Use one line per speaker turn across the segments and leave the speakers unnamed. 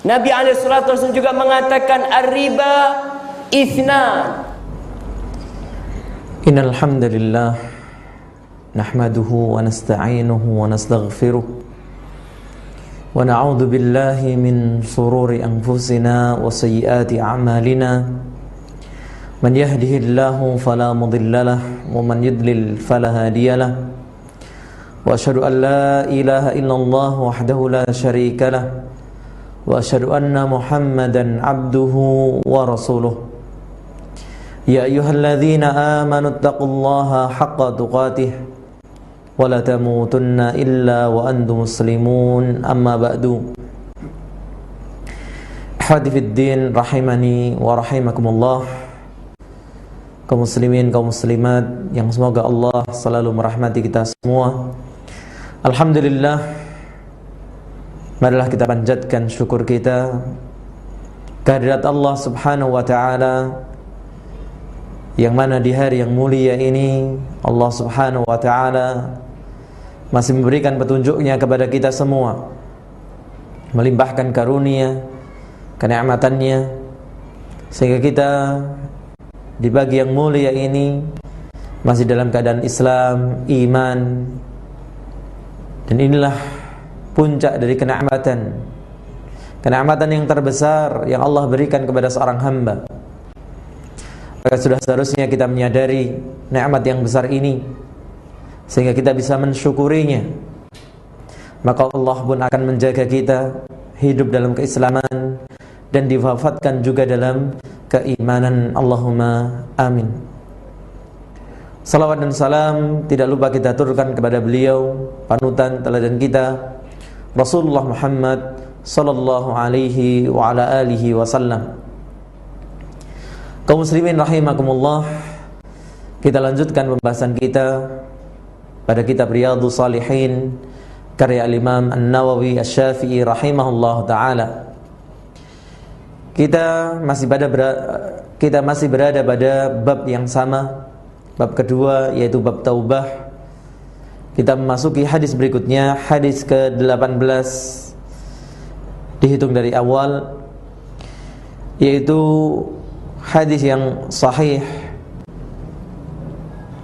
Nabi SAW juga mengatakan ar-riba itsnan.
Innal hamdalillah nahmaduhu wa nasta'inuhu wa nastaghfiruh wa na'udzu billahi min shururi anfusina wa sayyiati a'malina. Man yahdihillahu fala mudhillalah wa man yudlil fala hadiyalah. Wa asyhadu an la ilaha illallah wahdahu la syarikalah wa asyhadu anna Muhammadan abduhu wa rasuluh. Ya ayyuhalladzina amanu taqullaha haqqa tuqatih wa la tamutunna illa wa antum muslimun. Amma ba'du. Ahwati fid din rahimani wa rahimakumullah. Kaum muslimin, kaum muslimat yang semoga Allah selalu merahmati kita semua. Alhamdulillah, marilah kita panjatkan syukur kita kehadirat Allah Subhanahu wa taala, yang mana di hari yang mulia ini Allah Subhanahu wa ta'ala masih memberikan petunjuknya kepada kita semua, melimpahkan karunia, kenikmatannya, sehingga kita di pagi yang mulia ini masih dalam keadaan Islam, iman. Dan inilah puncak dari kenikmatan yang terbesar yang Allah berikan kepada seorang hamba. Maka sudah seharusnya kita menyadari nikmat yang besar ini sehingga kita bisa mensyukurinya. Maka Allah pun akan menjaga kita hidup dalam keislaman dan diwafatkan juga dalam keimanan. Allahumma amin. Salawat dan salam tidak lupa kita aturkan kepada beliau, panutan teladan kita, Rasulullah Muhammad sallallahu alaihi wa ala alihi wasallam. Kaum muslimin rahimakumullah, kita lanjutkan pembahasan kita pada kitab Riyadhus Shalihin karya Al-Imam An-Nawawi Asy-Syafi'i rahimahullah taala. Kita masih berada pada bab yang sama, bab kedua, yaitu bab taubah. Kita memasuki hadis berikutnya, hadis ke-18 dihitung dari awal, yaitu hadis yang sahih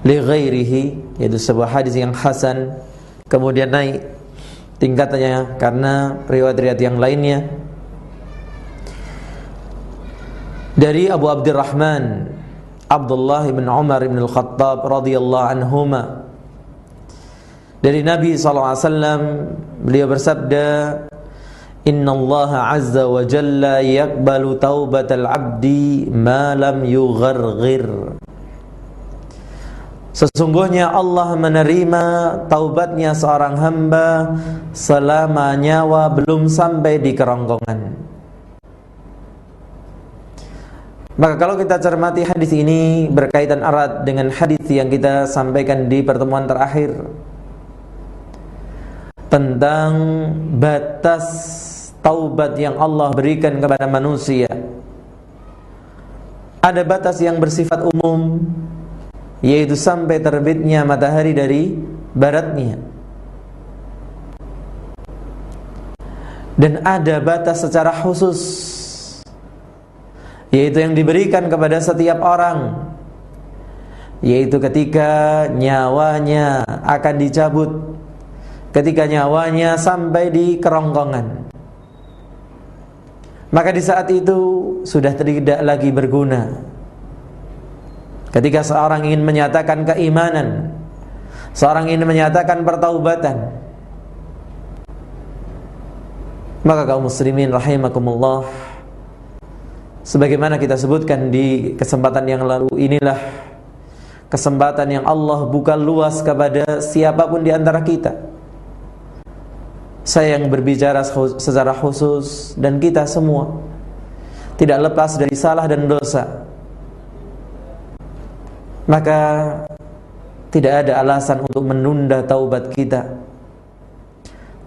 li ghairihi, yaitu sebuah hadis yang hasan, kemudian naik tingkatannya karena riwayat-riwayat yang lainnya. Dari Abu Abdurrahman Abdullah bin Umar bin Al-Khattab radhiyallahu anhuma, dari Nabi SAW, beliau bersabda, Inna Allah azza wa jalla yakbalu taubatal abdi ma lam yugharghir. Sesungguhnya Allah menerima taubatnya seorang hamba selama nyawa belum sampai di kerongkongan. Maka kalau kita cermati hadis ini berkaitan erat dengan hadis yang kita sampaikan di pertemuan terakhir tentang batas taubat yang Allah berikan kepada manusia. Ada batas yang bersifat umum, yaitu sampai terbitnya matahari dari baratnya. Dan ada batas secara khusus, yaitu yang diberikan kepada setiap orang, yaitu ketika nyawanya akan dicabut, ketika nyawanya sampai di kerongkongan. Maka di saat itu sudah tidak lagi berguna. Ketika seorang ingin menyatakan keimanan, seorang ingin menyatakan pertaubatan, maka kaum muslimin rahimakumullah, sebagaimana kita sebutkan di kesempatan yang lalu, inilah kesempatan yang Allah buka luas kepada siapapun di antara kita. Saya yang berbicara secara khusus dan kita semua tidak lepas dari salah dan dosa. Maka tidak ada alasan untuk menunda taubat kita,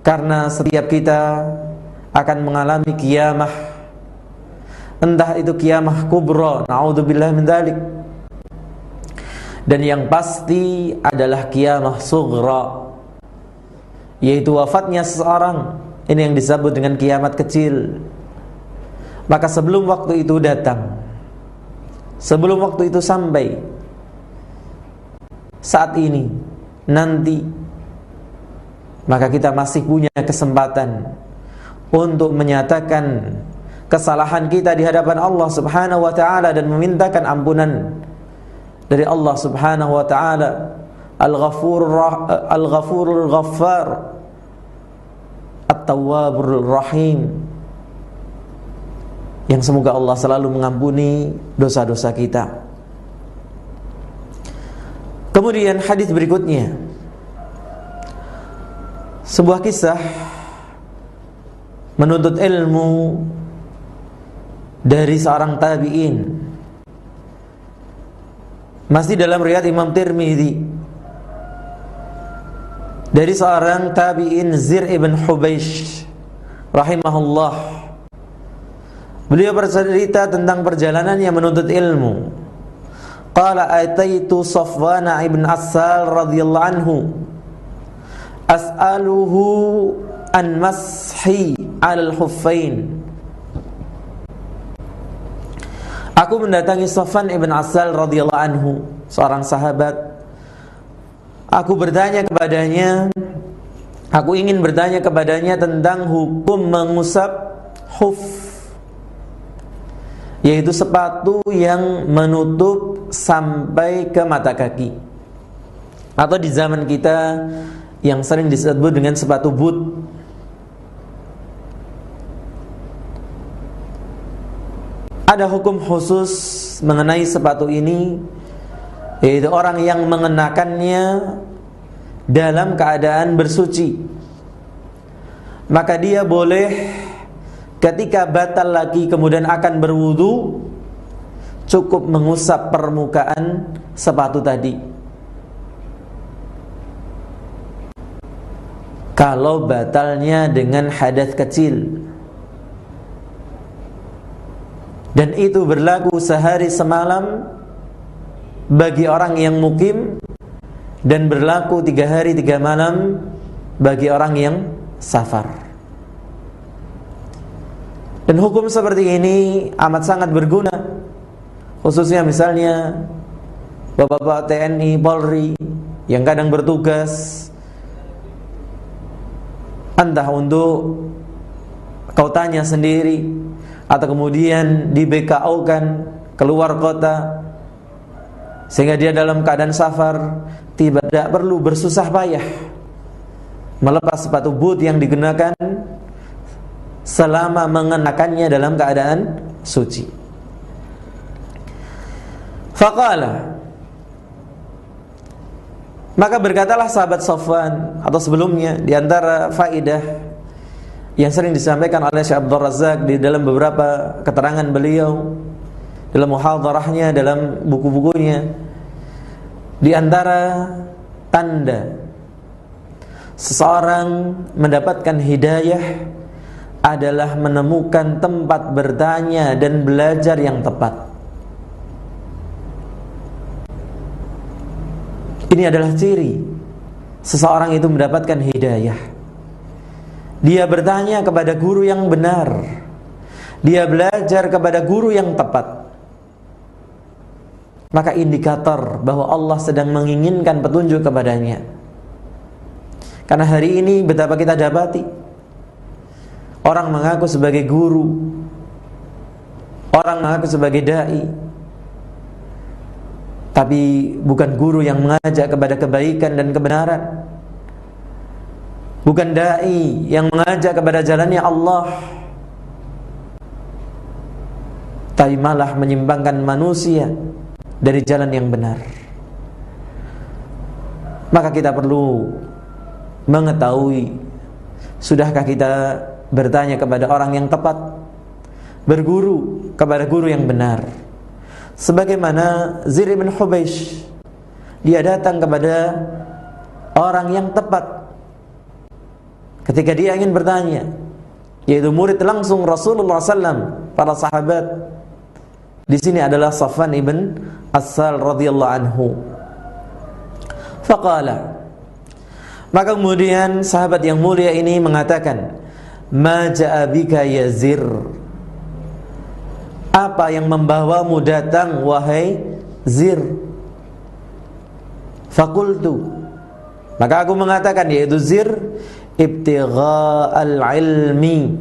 karena setiap kita akan mengalami qiyamah, entah itu qiyamah kubra, na'udzubillah min dzalik, dan yang pasti adalah qiyamah sughra, yaitu wafatnya seseorang. Ini yang disebut dengan kiamat kecil. Maka sebelum waktu itu datang, sebelum waktu itu sampai, saat ini, nanti, maka kita masih punya kesempatan untuk menyatakan kesalahan kita di hadapan Allah Subhanahu wa ta'ala dan memintakan ampunan dari Allah Subhanahu wa ta'ala. Al-Ghafurul Ghaffar, At-Tawwabur Rahim, yang semoga Allah selalu mengampuni dosa-dosa kita. Kemudian hadis berikutnya, sebuah kisah menuntut ilmu dari seorang tabi'in, masih dalam riwayat Imam Tirmidzi, dari seorang tabi'in Zir ibn Hubeish rahimahullah. Beliau bercerita tentang perjalanannya menuntut ilmu. Qala ataitu Safwan ibn Assal radhiyallahu anhu as'aluhu an mashi 'alal khuffain. Aku mendatangi Safwan ibn Assal radhiyallahu anhu, seorang sahabat. Aku bertanya kepadanya, aku ingin bertanya kepadanya tentang hukum mengusap khuf, yaitu sepatu yang menutup sampai ke mata kaki, atau di zaman kita yang sering disebut dengan sepatu boot. Ada hukum khusus mengenai sepatu ini, yaitu orang yang mengenakannya dalam keadaan bersuci, maka dia boleh ketika batal lagi kemudian akan berwudu, cukup mengusap permukaan sepatu tadi. Kalau batalnya dengan hadas kecil, dan itu berlaku sehari semalam bagi orang yang mukim, dan berlaku 3 hari 3 malam bagi orang yang safar. Dan hukum seperti ini amat sangat berguna, khususnya misalnya bapak-bapak TNI, Polri yang kadang bertugas, entah untuk kau tanya sendiri atau kemudian di BKO-kan keluar kota, sehingga dia dalam keadaan safar tidak perlu bersusah payah melepas sepatu boot yang digunakan selama mengenakannya dalam keadaan suci. Faqala, maka berkatalah sahabat Safwan, atau sebelumnya di antara faidah yang sering disampaikan oleh Syekh Abdul Razak di dalam beberapa keterangan beliau dalam muhadharahnya, dalam buku-bukunya, di antara tanda seseorang mendapatkan hidayah adalah menemukan tempat bertanya dan belajar yang tepat. Ini adalah ciri seseorang itu mendapatkan hidayah. Dia bertanya kepada guru yang benar, dia belajar kepada guru yang tepat. Maka indikator bahwa Allah sedang menginginkan petunjuk kepadanya. Karena hari ini betapa kita dapati orang mengaku sebagai guru, orang mengaku sebagai dai, tapi bukan guru yang mengajak kepada kebaikan dan kebenaran, bukan dai yang mengajak kepada jalannya Allah, tapi malah menyimpangkan manusia dari jalan yang benar. Maka kita perlu mengetahui, sudahkah kita bertanya kepada orang yang tepat, berguru kepada guru yang benar. Sebagaimana Zir bin Hubeish, dia datang kepada orang yang tepat ketika dia ingin bertanya, yaitu murid langsung Rasulullah SAW, para sahabat. Di sini adalah Safwan ibn Assal radhiyallahu anhu. Faqala, maka kemudian sahabat yang mulia ini mengatakan, ma ja'a bika ya Zir, Apa yang membawamu datang wahai Zir? Fakultu, maka aku mengatakan, yaitu Zir, ibtigha'al ilmi,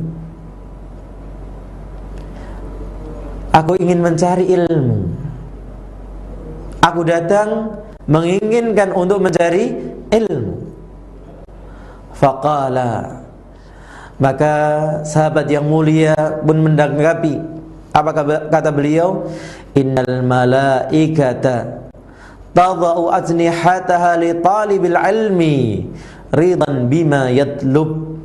aku ingin mencari ilmu. Aku datang menginginkan untuk mencari ilmu. Faqala, maka sahabat yang mulia pun menanggapi. Apa kata beliau? Innal malaikata tadau ajnihataha li talibil ilmi ridan bima yatlub.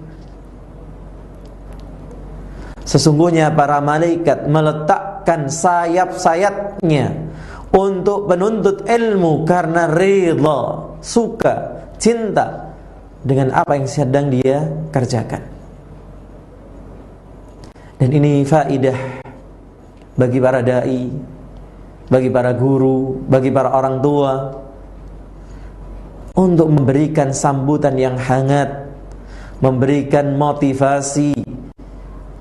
Sesungguhnya para malaikat meletakkan sayap-sayapnya untuk penuntut ilmu karena ridha, suka, cinta dengan apa yang sedang dia kerjakan. Dan ini faidah bagi para dai, bagi para guru, bagi para orang tua, untuk memberikan sambutan yang hangat, memberikan motivasi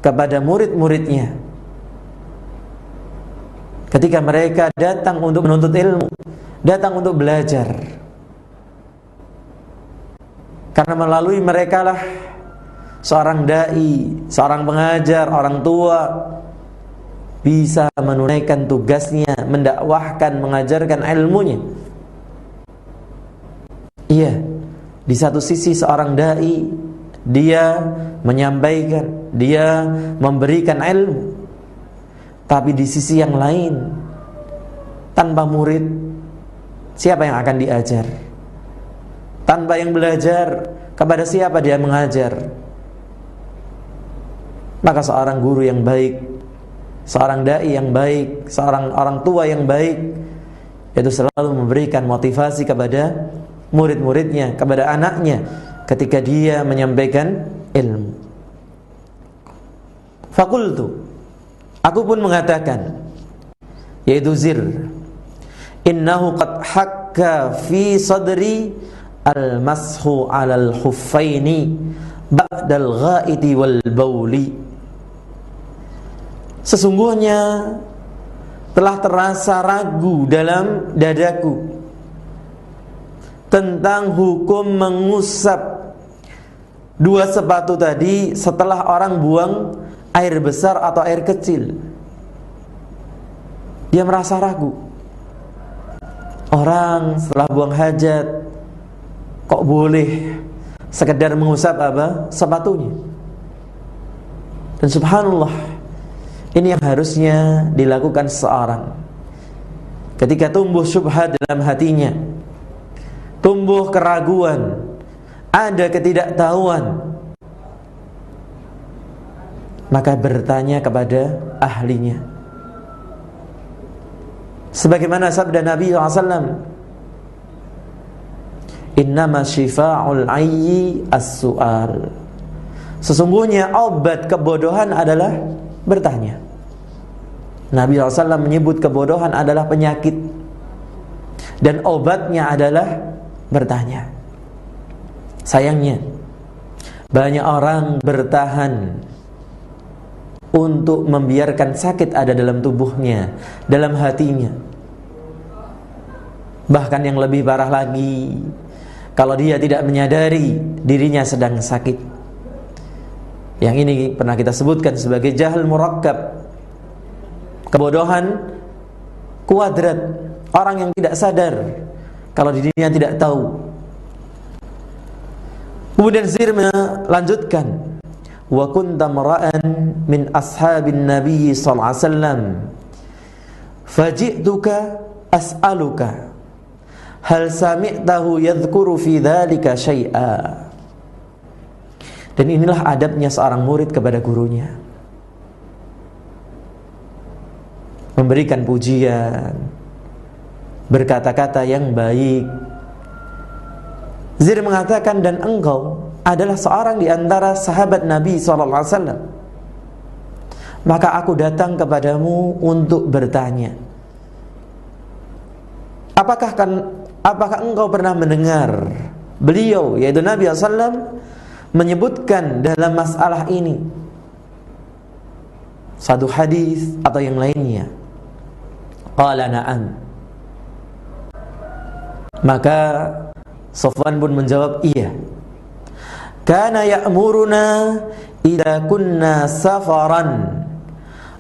kepada murid-muridnya ketika mereka datang untuk menuntut ilmu, datang untuk belajar. Karena melalui mereka lah seorang dai, seorang pengajar, orang tua bisa menunaikan tugasnya, mendakwahkan, mengajarkan ilmunya. Iya, di satu sisi seorang dai, dia menyampaikan, dia memberikan ilmu. Tapi di sisi yang lain, tanpa murid, siapa yang akan diajar? Tanpa yang belajar, kepada siapa dia mengajar? Maka seorang guru yang baik, seorang dai yang baik, seorang orang tua yang baik, itu selalu memberikan motivasi kepada murid-muridnya, kepada anaknya ketika dia menyampaikan ilmu. Fakultu, aku pun mengatakan, yaitu Zir, innahu qad hakka fi sadri al-mashu 'alal khuffaini ba'dal ghaiti wal bauli. Sesungguhnya telah terasa ragu dalam dadaku tentang hukum mengusap dua sepatu tadi setelah orang buang air besar atau air kecil. Dia merasa ragu. Orang setelah buang hajat kok boleh sekedar mengusap apa? Sepatunya. Dan subhanallah, ini yang harusnya dilakukan seseorang ketika tumbuh syubhat dalam hatinya, tumbuh keraguan, ada ketidaktahuan, maka bertanya kepada ahlinya. Sebagaimana sabda Nabi SAW, innama syifa'ul ayyi as-su'al. Sesungguhnya obat kebodohan adalah bertanya. Nabi SAW menyebut kebodohan adalah penyakit, dan obatnya adalah bertanya. Sayangnya banyak orang bertahan untuk membiarkan sakit ada dalam tubuhnya, dalam hatinya. Bahkan yang lebih parah lagi, kalau dia tidak menyadari dirinya sedang sakit. Yang ini pernah kita sebutkan sebagai jahal murakkab, kebodohan kuadrat. Orang yang tidak sadar kalau dirinya tidak tahu. Kemudian Zir melanjutkan, wa kunta mara'an min ashabin nabiy sallallahu alaihi wasallam faji'tuka as'aluka hal sami'tahu yadhkuru fi dzalika syai'a. Dan inilah adabnya seorang murid kepada gurunya, memberikan pujian, berkata-kata yang baik. Zir mengatakan, dan engkau adalah seorang di antara sahabat Nabi SAW, maka aku datang kepadamu untuk bertanya, apakah engkau pernah mendengar beliau, yaitu Nabi SAW, menyebutkan dalam masalah ini satu hadis atau yang lainnya? Qala na'am. Maka Sofwan pun menjawab, iya. Kana ya'muruna idza kunna safaran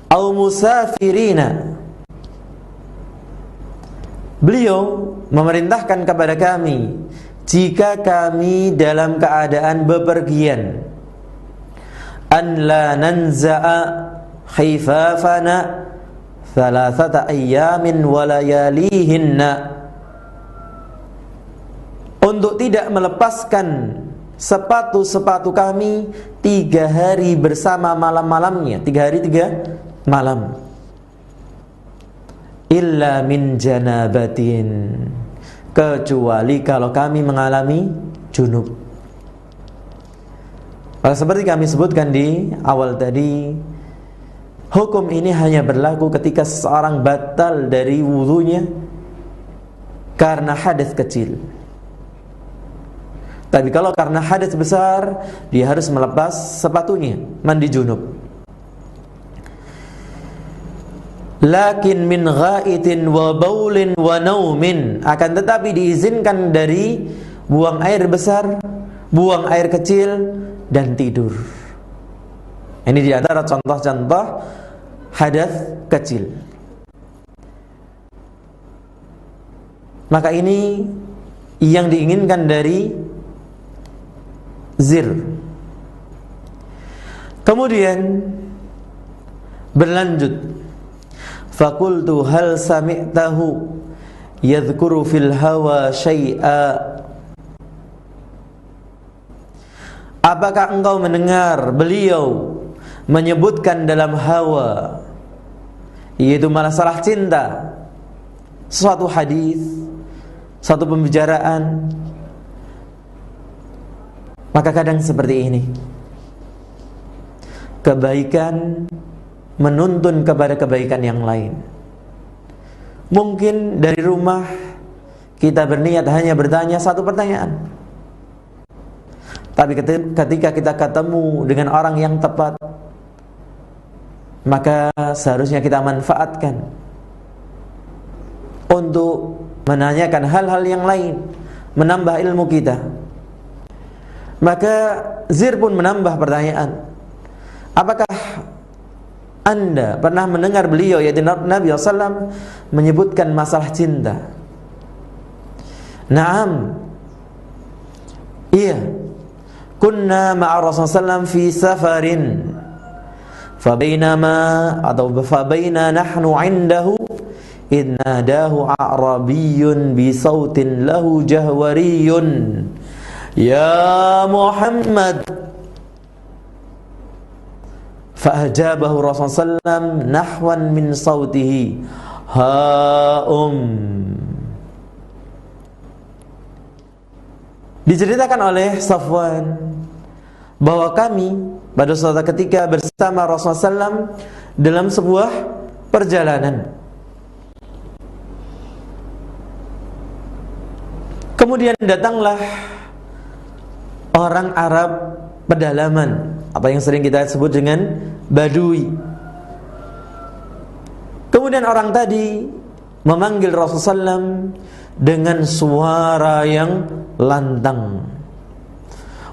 aw musafirina. Beliau memerintahkan kepada kami jika kami dalam keadaan bepergian, an la nanza'a khifafana thalathata ayyamin wa layalihinna, untuk tidak melepaskan sepatu-sepatu kami 3 hari bersama malam-malamnya, 3 hari 3 malam, illa min janabatin, kecuali kalau kami mengalami junub. Seperti kami sebutkan di awal tadi, hukum ini hanya berlaku ketika seseorang batal dari wudunya karena hadas kecil. Tapi kalau karena hadas besar, dia harus melepas sepatunya, mandi junub. Lakin min ghaitin wa baulin wa naumin, akan tetapi diizinkan dari buang air besar, buang air kecil, dan tidur. Ini di antara contoh-contoh hadas kecil. Maka ini yang diinginkan dari zir. Kemudian berlanjut, faqultu hal sami'tahu yadhkuru fil hawa syai'a, apakah engkau mendengar beliau menyebutkan dalam hawa, yaitu masalah cinta, suatu hadis, suatu pembicaraan? Maka kadang seperti ini, kebaikan menuntun kepada kebaikan yang lain. Mungkin dari rumah kita berniat hanya bertanya satu pertanyaan, tapi ketika kita ketemu dengan orang yang tepat, maka seharusnya kita manfaatkan untuk menanyakan hal-hal yang lain, menambah ilmu kita. Maka Zir pun menambah pertanyaan, apakah Anda pernah mendengar beliau, yaitu Nabi SAW, menyebutkan masalah cinta? Naam, iya. Kunna ma'a Rasulullah SAW fi safarin, fabaina nahnu indahu idh nadahu a'rabiyyun bi sautin lahu jahwariyun, ya Muhammad. Fa'ajabahu Rasulullah SAW nahwan min sautihi, Diceritakan oleh Safwan bahwa kami pada suatu ketika bersama Rasulullah SAW dalam sebuah perjalanan. Kemudian datanglah orang Arab pedalaman, apa yang sering kita sebut dengan Badui. Kemudian orang tadi memanggil Rasulullah SAW dengan suara yang lantang,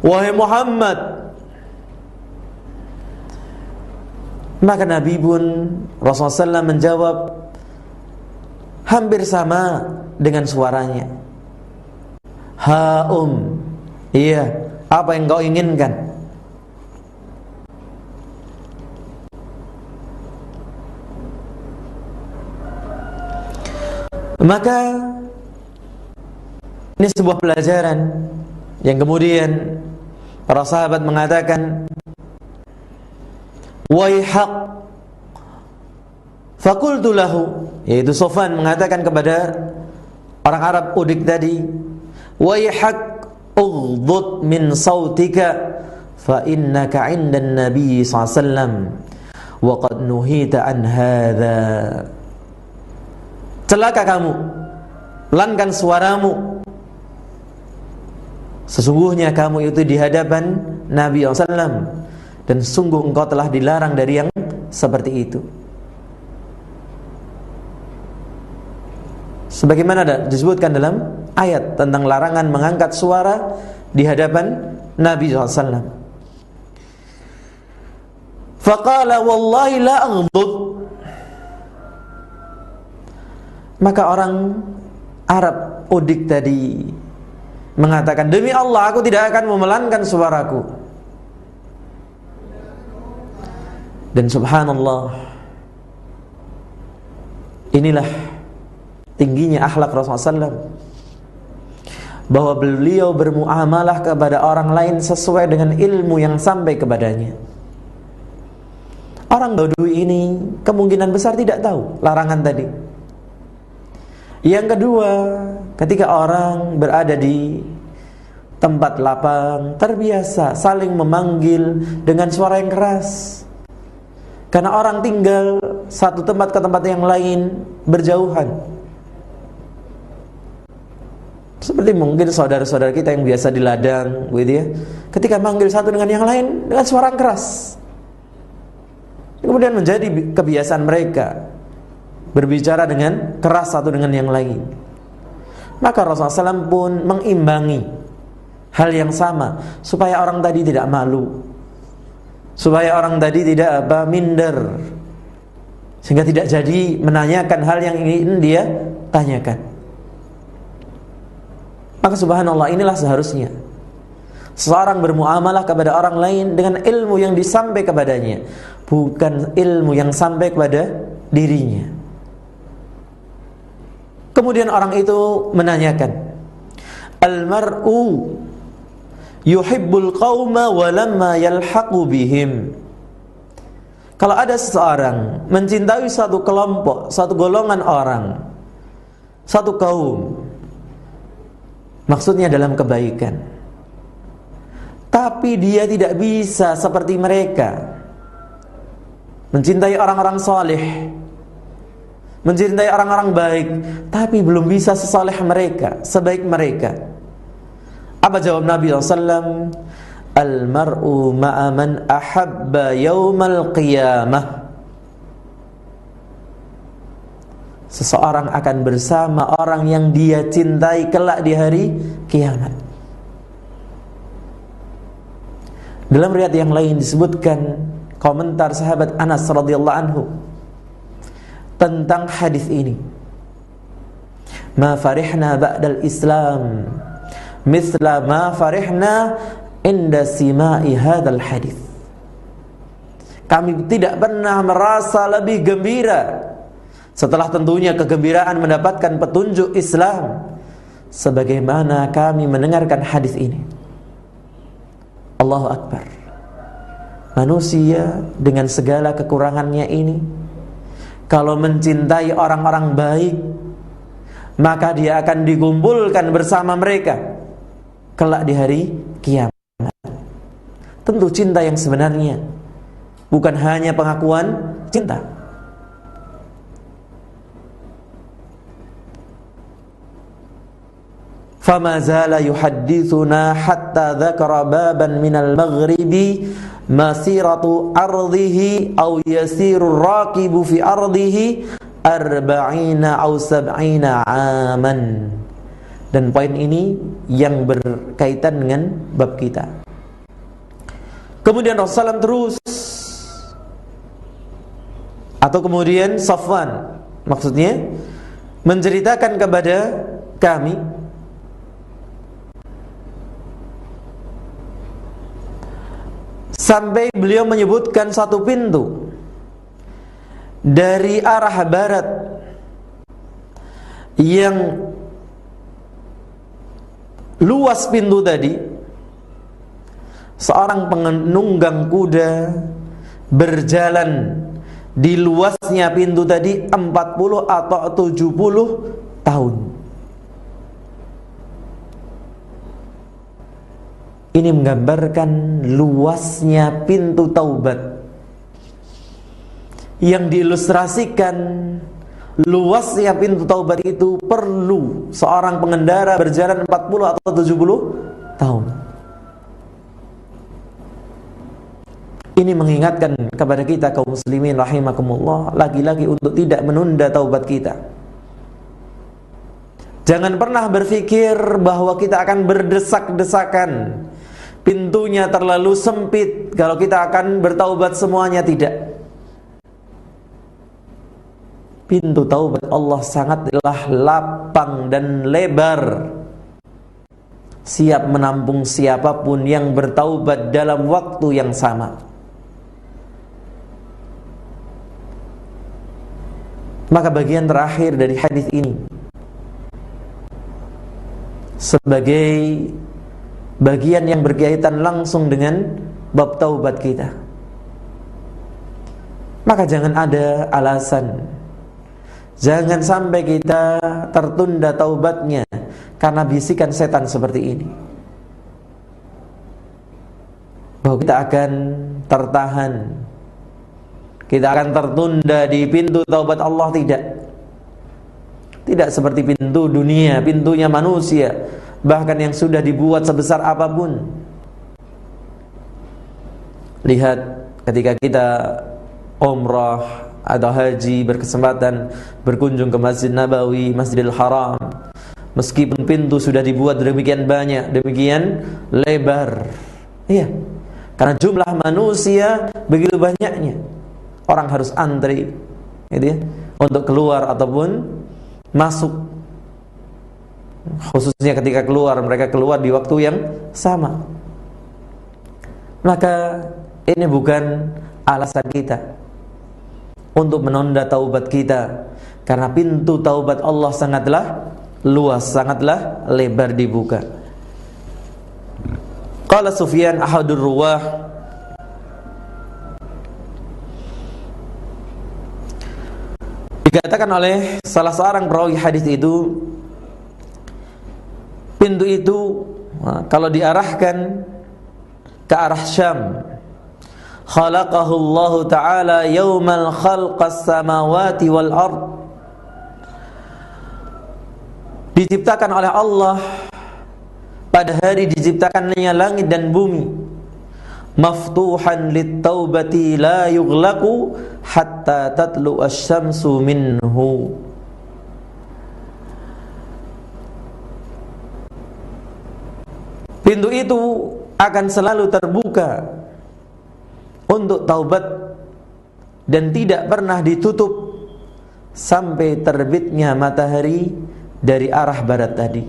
wahai Muhammad. Maka Nabi pun, Rasulullah SAW menjawab hampir sama dengan suaranya, iya, apa yang kau inginkan? Maka ini sebuah pelajaran yang kemudian para sahabat mengatakan, waihaq. Faqultu lahu, yaitu Sofwan mengatakan kepada orang Arab udik tadi, waihaq ughdud min sautika fa innaka 'indan nabiy sallallahu alaihi wasallam wa qad nuhita an hadza. Celaka kamu, pelankan suaramu, sesungguhnya kamu itu di hadapan Nabi SAW, dan sungguh engkau telah dilarang dari yang seperti itu. Sebagaimana disebutkan dalam ayat tentang larangan mengangkat suara di hadapan Nabi SAW. Faqala wallahi la aghdud. Maka orang Arab Udik tadi mengatakan, demi Allah aku tidak akan memelankan suaraku. Dan subhanallah, inilah tingginya akhlak Rasulullah SAW, bahwa beliau bermuamalah kepada orang lain sesuai dengan ilmu yang sampai kepadanya. Orang Badui ini kemungkinan besar tidak tahu larangan tadi. Yang kedua, ketika orang berada di tempat lapang, terbiasa saling memanggil dengan suara yang keras. Karena orang tinggal satu tempat ke tempat yang lain berjauhan. Seperti mungkin saudara-saudara kita yang biasa di ladang, gitu ya. Ketika manggil satu dengan yang lain dengan suara keras, kemudian menjadi kebiasaan mereka berbicara dengan keras satu dengan yang lain. Maka Rasulullah SAW pun mengimbangi hal yang sama, supaya orang tadi tidak malu, supaya orang tadi tidak minder, sehingga tidak jadi menanyakan hal yang ingin dia tanyakan. Maka subhanallah, inilah seharusnya seseorang bermuamalah kepada orang lain dengan ilmu yang disampaikan kepadanya, bukan ilmu yang sampai kepada dirinya. Kemudian orang itu menanyakan, al-mar'u yuhibbul qauma walamma yalhaqu bihim. Kalau ada seseorang mencintai satu kelompok, satu golongan orang, satu kaum, maksudnya dalam kebaikan, tapi dia tidak bisa seperti mereka mencintai orang-orang saleh, mencintai orang-orang baik, tapi belum bisa sesaleh mereka, sebaik mereka. Apa jawab Nabi SAW? Al-mar'u ma'a man ahabba yawmal qiyamah. Seseorang akan bersama orang yang dia cintai kelak di hari kiamat. Dalam riwayat yang lain disebutkan komentar sahabat Anas radhiyallahu anhu tentang hadis ini. Ma farihna ba'dal Islam misla ma farihna inda sima'i hadzal hadis. Kami tidak pernah merasa lebih gembira setelah tentunya kegembiraan mendapatkan petunjuk Islam sebagaimana kami mendengarkan hadis ini. Allahu Akbar. Manusia dengan segala kekurangannya ini, kalau mencintai orang-orang baik, maka dia akan dikumpulkan bersama mereka kelak di hari kiamat. Tentu cinta yang sebenarnya bukan hanya pengakuan cinta. Fama zala yuhaddithuna hatta dzakara baban minal maghribi masiratu ardihi aw yasiru raqibu fi ardihi 40 aw 70 aman. Dan poin ini yang berkaitan dengan bab kita. Kemudian Rasulullah terus, atau kemudian Safwan maksudnya menceritakan kepada kami sampai beliau menyebutkan satu pintu dari arah barat yang luas. Pintu tadi, seorang penunggang kuda berjalan di luasnya pintu tadi 40 atau 70 tahun. Ini menggambarkan luasnya pintu taubat, yang diilustrasikan luasnya pintu taubat itu perlu seorang pengendara berjalan 40 atau 70 tahun. Ini mengingatkan kepada kita kaum muslimin rahimakumullah, lagi-lagi untuk tidak menunda taubat kita. Jangan pernah berpikir bahwa kita akan berdesak-desakan, pintunya terlalu sempit kalau kita akan bertaubat semuanya. Tidak. Pintu taubat Allah sangatlah lapang dan lebar, siap menampung siapapun yang bertaubat dalam waktu yang sama. Maka bagian terakhir dari hadis ini sebagai bagian yang berkaitan langsung dengan bab taubat kita. Maka jangan ada alasan, jangan sampai kita tertunda taubatnya karena bisikan setan seperti ini, bahwa kita akan tertahan, kita akan tertunda di pintu taubat Allah. Tidak seperti pintu dunia, pintunya manusia, bahkan yang sudah dibuat sebesar apapun. Lihat ketika kita umrah atau haji, berkesempatan berkunjung ke Masjid Nabawi, Masjidil Haram, meskipun pintu sudah dibuat demikian banyak, demikian lebar, iya, karena jumlah manusia begitu banyaknya, orang harus antri, gitu ya, untuk keluar ataupun masuk. Khususnya ketika keluar, mereka keluar di waktu yang sama. Maka ini bukan alasan kita untuk menunda taubat kita, karena pintu taubat Allah sangatlah luas, sangatlah lebar dibuka. Qala Sufyan ahadur ruwah, dikatakan oleh salah seorang perawi hadis itu, pintu itu kalau diarahkan ke arah Syam, khalaqahu Allah Ta'ala yawmal khalqas samawati wal ard, diciptakan oleh Allah pada hari diciptakannya langit dan bumi, maftuhan lit taubati la yughlaqu hatta tatlu asy-syamsu minhu. Pintu itu akan selalu terbuka untuk taubat dan tidak pernah ditutup sampai terbitnya matahari dari arah barat tadi.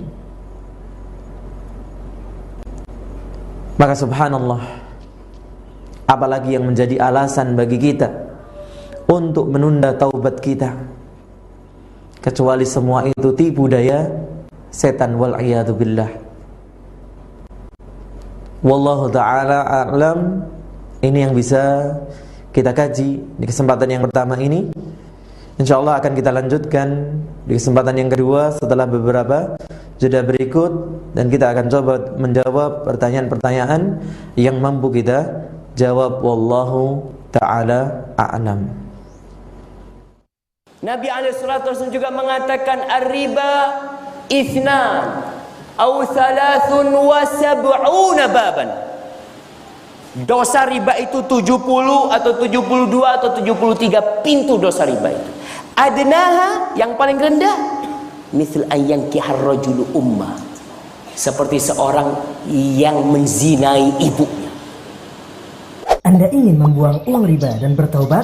Maka subhanallah, apalagi yang menjadi alasan bagi kita untuk menunda taubat kita, kecuali semua itu tipu daya setan, wal a'yadu billah. Wallahu ta'ala a'lam. Ini yang bisa kita kaji di kesempatan yang pertama ini. InsyaAllah akan kita lanjutkan di kesempatan yang kedua setelah beberapa jeda berikut, dan kita akan coba menjawab pertanyaan-pertanyaan yang mampu kita jawab. Wallahu ta'ala a'lam.
Nabi SAW juga mengatakan ar-riba ithnan au thalathun wa sab'una baban. Dosa riba itu 70 atau 72 atau 73 pintu dosa riba itu. Adnaha, yang paling rendah, misal ayyankihar rajulu ummah, seperti seorang yang menzinai ibunya.
Anda ingin membuang uang riba dan bertaubat?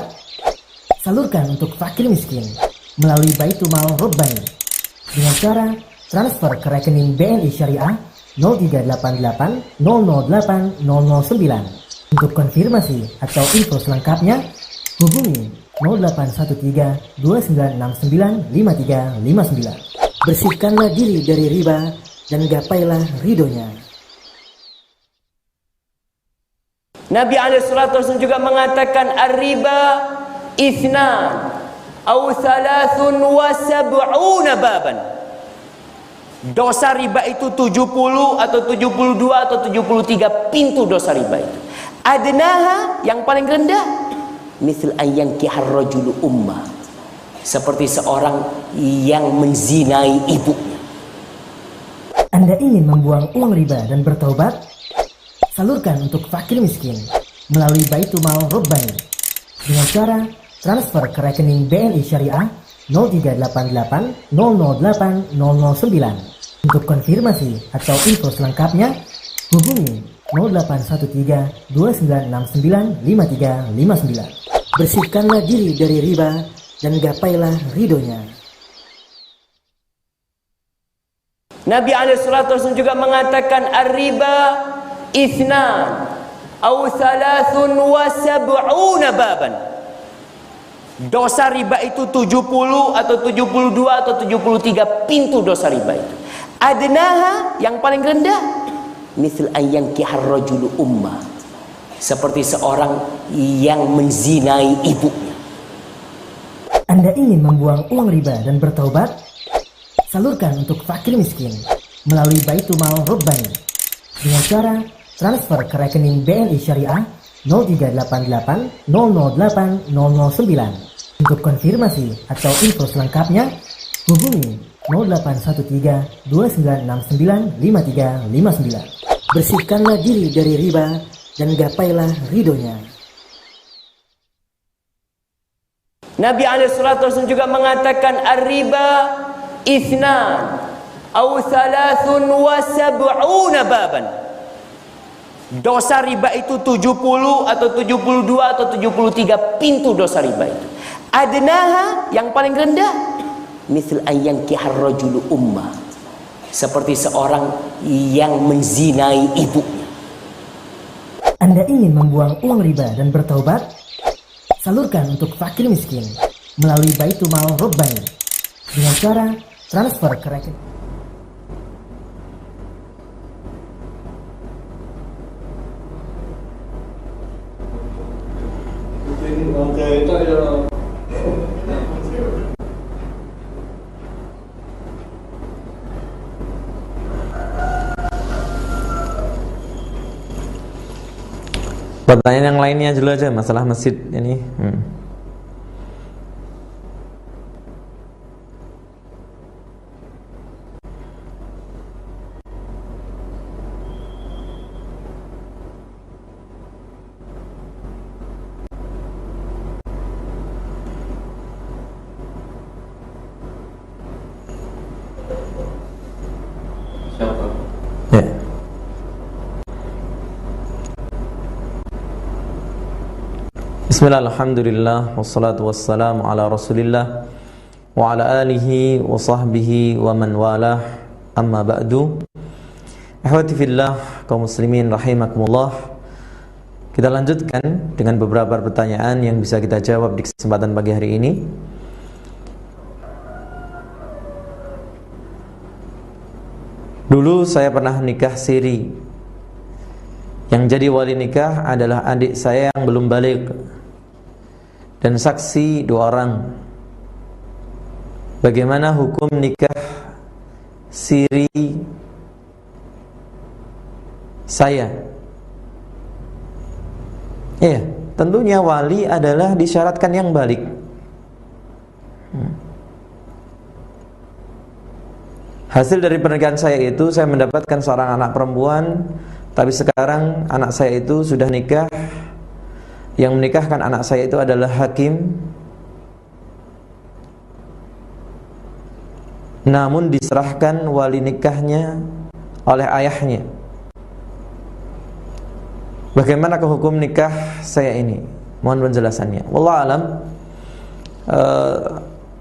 Salurkan untuk fakir miskin melalui Baitul Mal Rabbani dengan cara transfer ke rekening BNI Syariah 0388 008 009. Untuk konfirmasi atau info selengkapnya, hubungi 0813 2969 5359. Bersihkanlah diri dari riba dan gapailah ridhonya.
Nabi SAW juga mengatakan ar-riba ithnan au thalathun wa sab'una baban. Dosa riba itu 70 atau 72 atau 73 pintu dosa riba itu. Adnaha, yang paling rendah, misal ayyankihar rajulu ummah, seperti seorang yang menzinai ibunya.
Anda ingin membuang uang riba dan bertaubat? Salurkan untuk fakir miskin melalui Baitul Mal Robbani dengan cara transfer ke rekening BNI Syariah 0388 008 009. Untuk konfirmasi atau info selengkapnya hubungi 0813 2969 5359. Bersihkanlah diri dari riba dan gapailah ridhonya.
Nabi SAW juga mengatakan ar-riba ithnan au thalathun wa sab'una baban. Dosa riba itu 70 atau 72 atau 73 pintu dosa riba itu. Adnaha yang paling rendah misal ayyangkihar rajulu ummah, seperti seorang yang menzinai ibunya.
Anda ingin membuang uang riba dan bertaubat? Salurkan untuk fakir miskin melalui Baitul Mal Robbani dengan cara transfer ke rekening BNI Syariah 0388 008 009. Untuk konfirmasi atau info selengkapnya hubungi 0813 2969 5359. Bersihkanlah diri dari riba dan gapailah ridhonya.
Nabi SAW juga mengatakan ar-riba ithnan au thalathun wa sab'una baban. Dosa riba itu 70 atau 72 atau 73 pintu dosa riba itu. Adnaha yang paling rendah misal ayyangkihar rajulu ummah, seperti seorang yang menzinai ibunya.
Anda ingin membuang uang riba dan bertaubat? Salurkan untuk fakir miskin melalui Baitul Mal Robbani dengan cara transfer ke rekening.
Pertanyaan yang lainnya dulu aja, masalah masjid ini. Ya. Bismillah, alhamdulillah, wassalatu wassalamu ala rasulillah wa ala alihi wa sahbihi wa man walah, amma ba'du. Ahwati fillah, kaum muslimin rahimakumullah. Kita lanjutkan dengan beberapa pertanyaan yang bisa kita jawab di kesempatan pagi hari ini. Dulu saya pernah nikah siri. Yang jadi wali nikah adalah adik saya yang belum balik dan saksi 2 orang. Bagaimana hukum nikah siri saya? Iya, tentunya wali adalah disyaratkan yang balik. Hasil dari pernikahan saya itu, saya mendapatkan seorang anak perempuan. Tapi sekarang anak saya itu sudah nikah. Yang menikahkan anak saya itu adalah hakim, namun diserahkan wali nikahnya oleh ayahnya. Bagaimana hukum nikah saya ini? Mohon penjelasannya. Wallahu alam.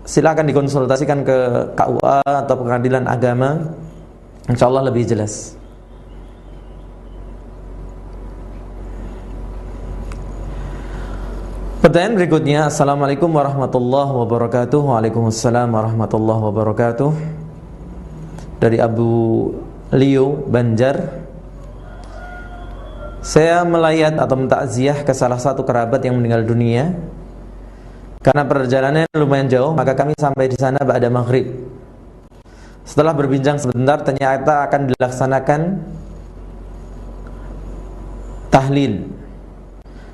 Silakan dikonsultasikan ke KUA atau Pengadilan Agama, insyaallah lebih jelas. Pertanyaan berikutnya, assalamualaikum warahmatullahi wabarakatuh. Waalaikumsalam warahmatullahi wabarakatuh. Dari Abu Leo Banjar. Saya melayat atau mentakziah ke salah satu kerabat yang meninggal dunia. Karena perjalanannya lumayan jauh, maka kami sampai di sana ba'da maghrib. Setelah berbincang sebentar, ternyata akan dilaksanakan tahlil.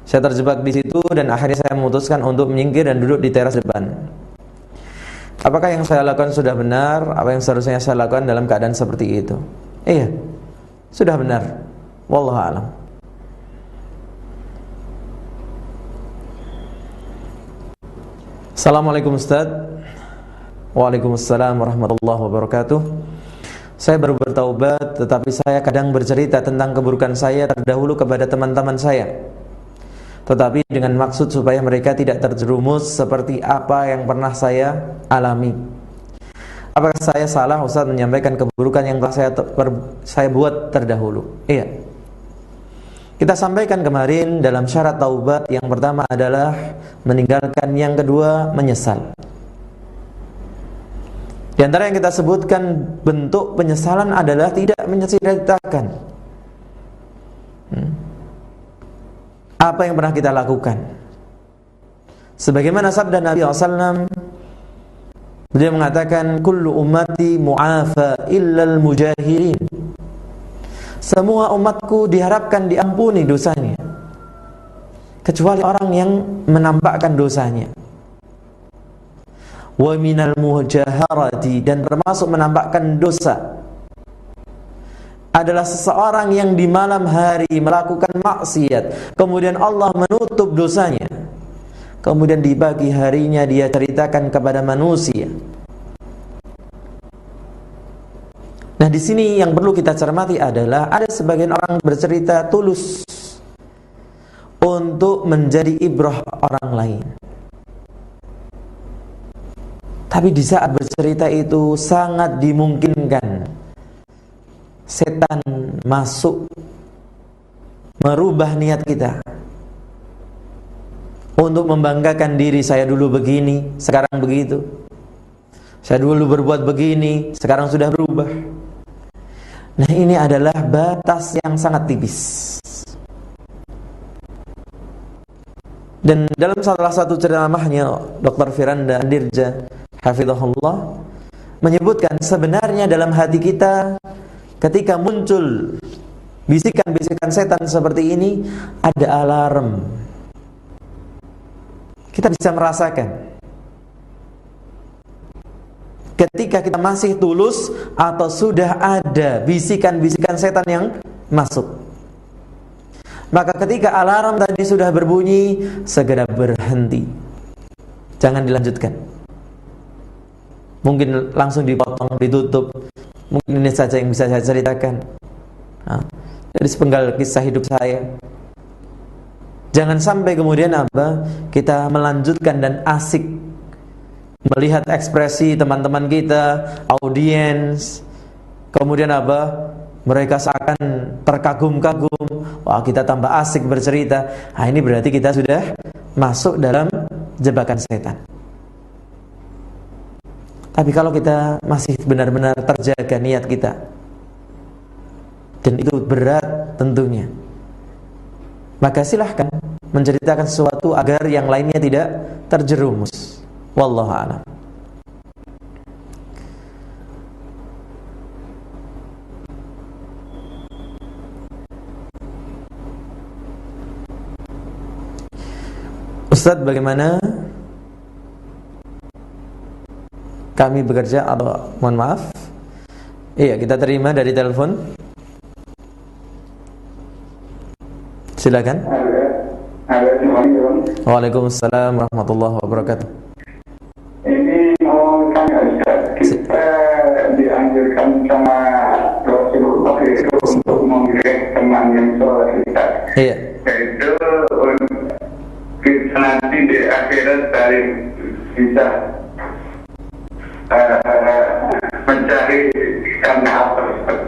Saya terjebak di situ dan akhirnya saya memutuskan untuk menyingkir dan duduk di teras depan. Apakah yang saya lakukan sudah benar? Apa yang seharusnya saya lakukan dalam keadaan seperti itu? Iya, sudah benar. Wallahu a'lam. Assalamualaikum Ustaz. Waalaikumsalam warahmatullahi wabarakatuh. Saya baru bertaubat, tetapi saya kadang bercerita tentang keburukan saya terdahulu kepada teman-teman saya, tetapi dengan maksud supaya mereka tidak terjerumus seperti apa yang pernah saya alami. Apakah saya salah Ustaz menyampaikan keburukan yang telah saya buat terdahulu? Iya. Kita sampaikan kemarin dalam syarat taubat, yang pertama adalah meninggalkan, yang kedua menyesal. Di antara yang kita sebutkan bentuk penyesalan adalah tidak menceritakan apa yang pernah kita lakukan. Sebagaimana sabda Nabi SAW, beliau mengatakan, kullu ummati mu'afa illal mujahirin. Semua umatku diharapkan diampuni dosanya, kecuali orang yang menampakkan dosanya. Wa minal mujaharati, dan termasuk menampakkan dosa adalah seseorang yang di malam hari melakukan maksiat, kemudian Allah menutup dosanya, kemudian di pagi harinya dia ceritakan kepada manusia. Nah, di sini yang perlu kita cermati adalah ada sebagian orang bercerita tulus untuk menjadi ibrah orang lain, tapi di saat bercerita itu sangat dimungkinkan setan masuk merubah niat kita untuk membanggakan diri. Saya dulu begini, sekarang begitu. Saya dulu berbuat begini, sekarang sudah berubah. Nah, ini adalah batas yang sangat tipis. Dan dalam salah satu ceramahnya Dr. Firanda Andirja hafizahullah menyebutkan, sebenarnya dalam hati kita ketika muncul bisikan-bisikan setan seperti ini, ada alarm. Kita bisa merasakan ketika kita masih tulus atau sudah ada bisikan-bisikan setan yang masuk. Maka ketika alarm tadi sudah berbunyi, segera berhenti, jangan dilanjutkan. Mungkin langsung dipotong, ditutup. Mungkin ini saja yang bisa saya ceritakan. Dari sepenggal kisah hidup saya. Jangan sampai kemudian kita melanjutkan dan asik melihat ekspresi teman-teman kita, audiens, kemudian mereka seakan terkagum-kagum. Wah, kita tambah asik bercerita. Nah, ini berarti kita sudah masuk dalam jebakan setan. Tapi kalau kita masih benar-benar terjaga niat kita, dan itu berat tentunya, maka silahkan menceritakan sesuatu agar yang lainnya tidak terjerumus. Wallahu a'lam. Ustaz, bagaimana kami bekerja atau mohon maaf? Iya, kita terima dari telepon. Silakan. Waalaikumsalam warahmatullahi wabarakatuh.
Ini mau tanya Ustaz, kita dianjurkan sama Rasulullah itu untuk memilih teman yang soleh Ustaz.
Iya.
Yaitu kita nanti di akhirat dari bisa mencari karena apa Ustaz.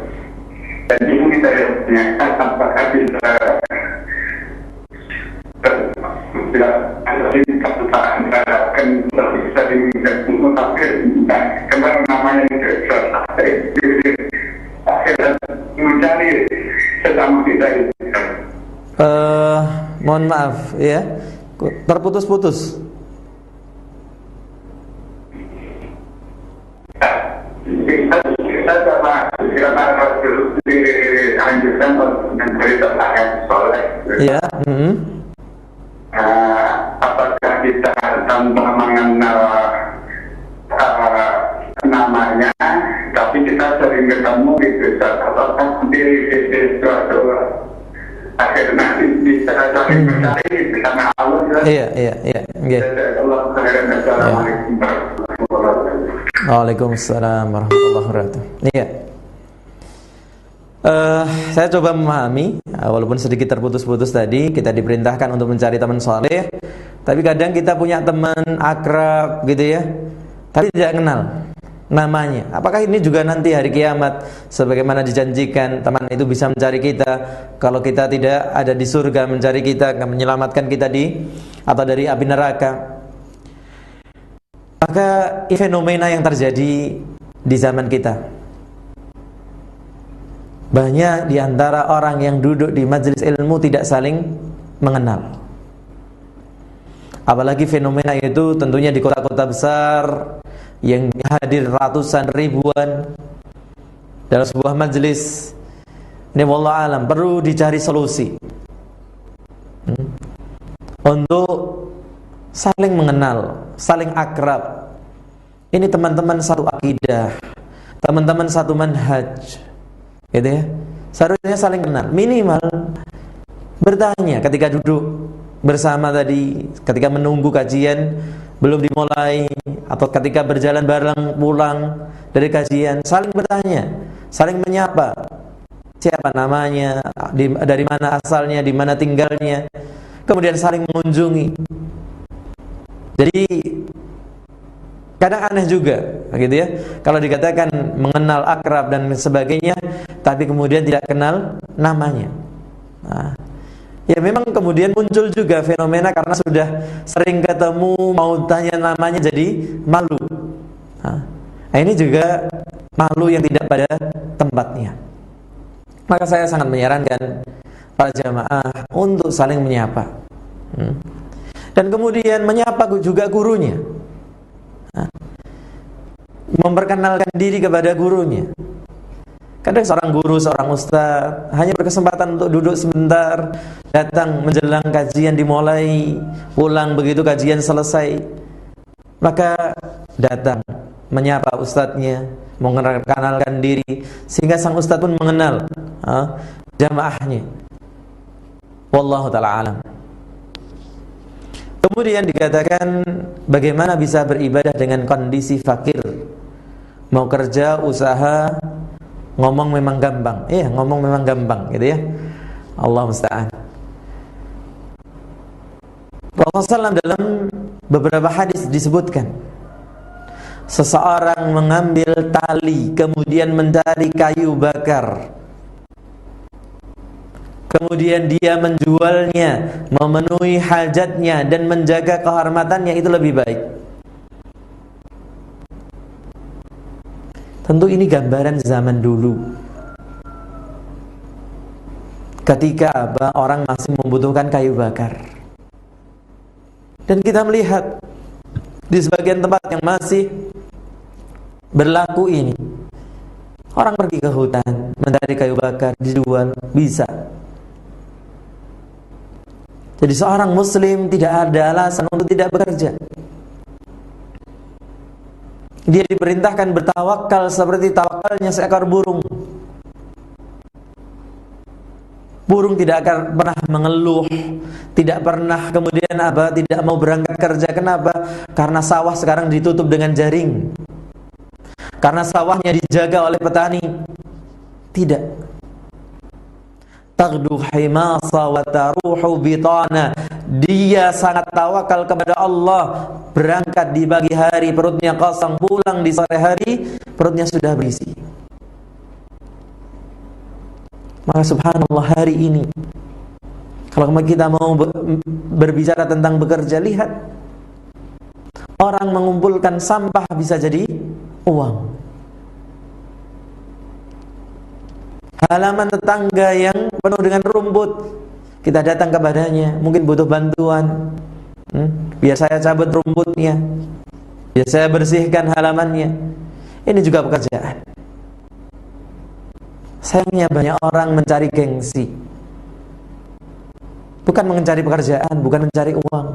Jadi kita tanyakan apakah bisa bisa diminta tapi kemarin namanya akhirnya mencari sesama kita itu.
Mohon maaf ya, terputus-putus.
Kita sama dianjurkan untuk mencari teman yang soleh.
Iya.
Apakah kita tanpa mengenal namanya, tapi kita sering ketemu gitu, apakah di suatu akhirnya bisa saling mencari karena Allah Ustaz.
Iya. Nggih.
Allah khairan. Assalamualaikum warahmatullahi wabarakatuh.
Waalaikumsalam warahmatullahi wabarakatuh. Iya. Saya coba memahami, walaupun sedikit terputus-putus tadi. Kita diperintahkan untuk mencari teman saleh, tapi kadang kita punya teman akrab gitu ya, tapi tidak kenal namanya. Apakah ini juga nanti hari kiamat sebagaimana dijanjikan teman itu bisa mencari kita, kalau kita tidak ada di surga mencari kita, menyelamatkan kita dari api neraka? Maka fenomena yang terjadi di zaman kita, banyak di antara orang yang duduk di majelis ilmu tidak saling mengenal. Apalagi fenomena itu tentunya di kota-kota besar yang hadir ratusan ribuan dalam sebuah majelis. Ini wallahu alam perlu dicari solusi untuk saling mengenal, saling akrab. Ini teman-teman satu akidah, teman-teman satu manhaj, gitu ya. Seharusnya saling kenal, minimal bertanya ketika duduk bersama tadi, ketika menunggu kajian belum dimulai, atau ketika berjalan bareng pulang dari kajian, saling bertanya, saling menyapa, siapa namanya, dari mana asalnya, di mana tinggalnya, kemudian saling mengunjungi. Jadi kadang aneh juga, gitu ya, kalau dikatakan mengenal, akrab dan sebagainya, tapi kemudian tidak kenal namanya. Nah, ya memang kemudian muncul juga fenomena karena sudah sering ketemu, mau tanya namanya jadi malu. Nah, ini juga malu yang tidak pada tempatnya. Maka saya sangat menyarankan para jamaah untuk saling menyapa, dan kemudian menyapa juga gurunya, memperkenalkan diri kepada gurunya. Kadang seorang guru, seorang ustaz hanya berkesempatan untuk duduk sebentar, datang menjelang kajian dimulai, pulang begitu kajian selesai, maka datang menyapa ustadznya, mengenalkan diri, sehingga sang ustadz pun mengenal jamaahnya. Wallahu ta'ala alam. Kemudian dikatakan bagaimana bisa beribadah dengan kondisi fakir, mau kerja, usaha, ngomong memang gampang. Iya, ngomong memang gampang, gitu ya. Allah musta'an. Rasulullah SAW dalam beberapa hadis disebutkan, seseorang mengambil tali kemudian mencari kayu bakar, kemudian dia menjualnya, memenuhi hajatnya dan menjaga kehormatannya, itu lebih baik. Tentu ini gambaran zaman dulu, ketika orang masih membutuhkan kayu bakar. Dan kita melihat di sebagian tempat yang masih berlaku ini, orang pergi ke hutan mencari kayu bakar, dijual, bisa. Jadi seorang muslim tidak ada alasan untuk tidak bekerja. Dia diperintahkan bertawakal seperti tawakalnya seekor burung. Burung tidak akan pernah mengeluh, tidak pernah kemudian tidak mau berangkat kerja. Kenapa? Karena sawah sekarang ditutup dengan jaring, karena sawahnya dijaga oleh petani. Tidak. Taghdu himasa wa taruhu bitana. Dia sangat tawakal kepada Allah, berangkat di pagi hari perutnya kosong, pulang di sore hari perutnya sudah berisi. Maka subhanallah, hari ini kalau kita mau berbicara tentang bekerja, lihat orang mengumpulkan sampah bisa jadi uang. Halaman tetangga yang penuh dengan rumput, kita datang kepadanya, mungkin butuh bantuan, biar saya cabut rumputnya, biar saya bersihkan halamannya. Ini juga pekerjaan. Sayangnya banyak orang mencari gengsi, bukan mencari pekerjaan, bukan mencari uang.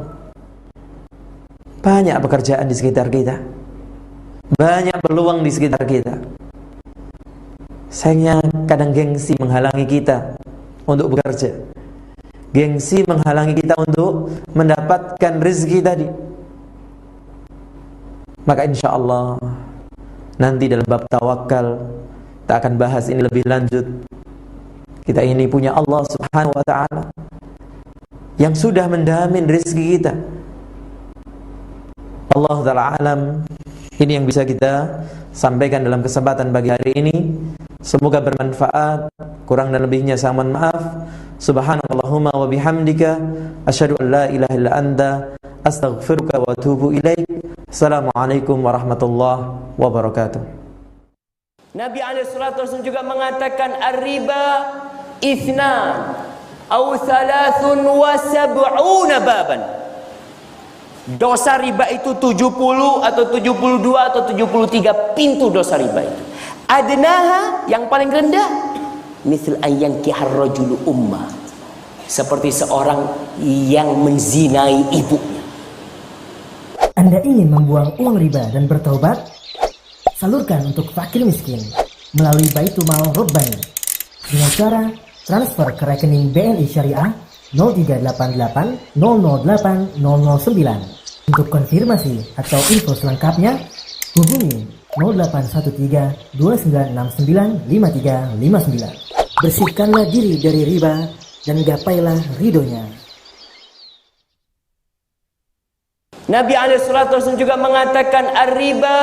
Banyak pekerjaan di sekitar kita, banyak peluang di sekitar kita. Sayangnya kadang gengsi menghalangi kita untuk bekerja. gengsi menghalangi kita untuk mendapatkan rezeki tadi. Maka insya Allah nanti dalam bab tawakal kita akan bahas ini lebih lanjut. Kita ini punya Allah Subhanahu wa ta'ala yang sudah menjamin rezeki kita. Allah Ta'ala alam. Ini yang bisa kita sampaikan dalam kesempatan pagi hari ini. Semoga bermanfaat. Kurang dan lebihnya saya mohon maaf. Subhanallahumma wa bihamdika asyhadu an la ilaha illa anta astaghfiruka wa atubu ilaik. Assalamualaikum warahmatullahi wabarakatuh.
Nabi SAW juga mengatakan ar-riba ithnan au thalathun wa sab'una baban. Dosa riba itu 70 atau 72 atau 73 pintu dosa riba itu. Adnaha, yang paling rendah, misal ayyankihar rajulu ummah, seperti seorang yang menzinai ibunya.
Anda ingin membuang uang riba dan bertaubat? Salurkan untuk fakir miskin melalui Baitul Mal Robbani dengan cara transfer ke rekening BNI Syariah 0388 008 009. Untuk konfirmasi atau info selengkapnya, hubungi 0813 2969 5359. Bersihkanlah diri dari riba dan gapailah ridhonya.
Nabi SAW juga mengatakan ar-riba